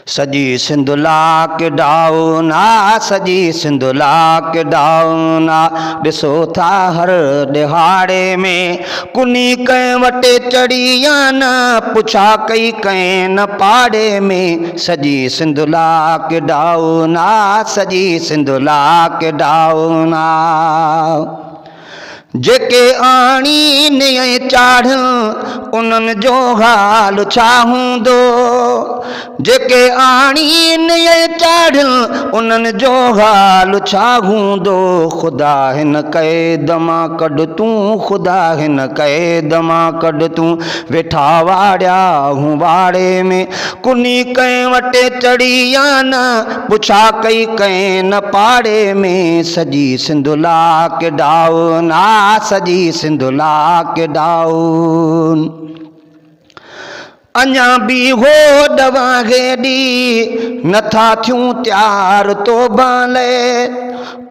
सजी सिंध लॉकडाउना, सजी सिंध लॉकडाउना। ॾिसो था हर दिहाड़े में कुनी कंहिं वटे चढ़ी या न, पुछा कई कंहिं न पाड़े में। सजी सिंध लॉकडाउना, सजी सिंध लॉकडाउना। जेके आणी ने चाढ़ उन्हनि जो हाल छा हूंदो, जेके आणी ने चाढ़ उन्हनि जो हाल छा हूंदो। ख़ुदा हिन क़ैद मां कढ तूं, ख़ुदा हिन क़ैद मां कढ तूं। वेठा वाड़िया हूं वाड़े में कुनी कंहिं वटे चढ़ी या न, पुछा कई कंहिं न पाड़े में। सजी सिंध लॉकडाउना, सजी सिंध लॉकडाउन। अञा बि हो दवा हेॾी नथा थियूं त्यार तोबां लाइ,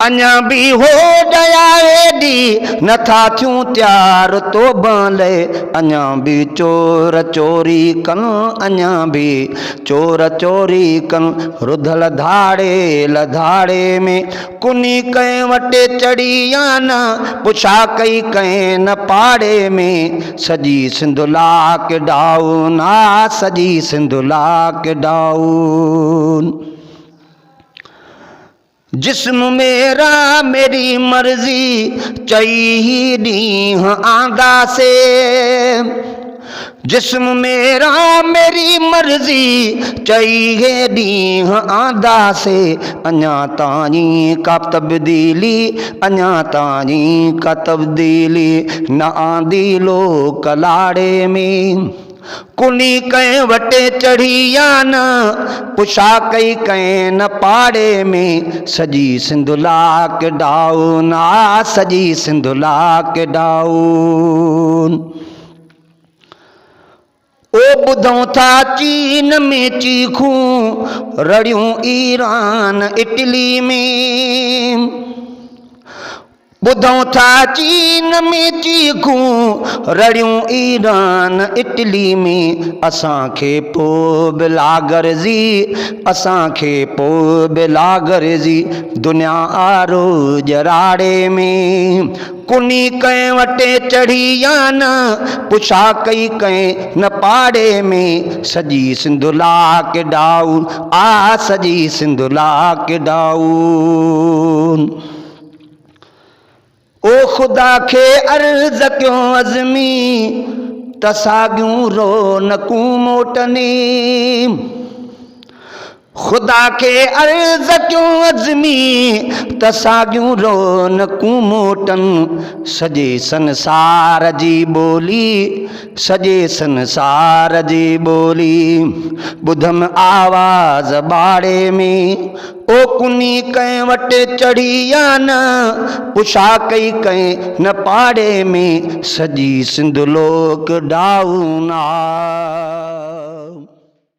अञा बि हो दया हेॾी नथा थियूं त्यार तोबां लाइ। अञा बि चोर चोरी कनि, अञा बि चोर चोरी कनि। रुधल धाड़े लधाड़े में कुनी कंहिं वटे चढ़ी या न, पुछा कई कंहिं न पाड़े में। सजी सिंध लॉकडाउन, सजी सिंध लॉकडाउन। जिस्म मेरा मेरी मर्जी चई ही ॾींहं आंदासे, जिस्म मेरा मेरी मर्जी चई हे ॾींहं आंदासे। अञा ताईं का तब्दीली, अञा ताईं का तब्दीली न आंदी लोक लाड़े में। कुनी कंहिं वटे चढ़ी या न, पुछा कई कंहिं न पाड़े में। सजी सिंध लॉकडाउन, सजी सिंध लॉकडाउन। ओ ॿुधूं था चीन में चीखूं रड़ियूं ईरान इटली में, ॿुधूं था चीन में चीखूं रड़ियूं ईरान इटली में। असांखे पोइ बि लागरज़ी, असांखे पोइ बि लागरज़ी दुनिया आरो जराड़े में। कुनी कंहिं वटे चढ़ी या न, पुछा कई कंहिं न पाड़े में। सजी सिंध लॉकडाउन, सजी सिंध लॉकडाउन। ओ ख़ुदा खे अर्ज़ कयो अज़मी, त साॻियूं रौनकूं मोटनी। ख़ुदा खे अर्ज़ कयो अज़मी, त साॻियूं रौनकूं मोटनि। सॼे संसार जी ॿोली, सॼे संसार जी ॿोली ॿुधम आवाज़ बाड़े में। ओ कुनी कंहिं वटे चढ़ी या न, पुछा कई कंहिं न पाड़े में। सजी सिंध लॉकडाउन।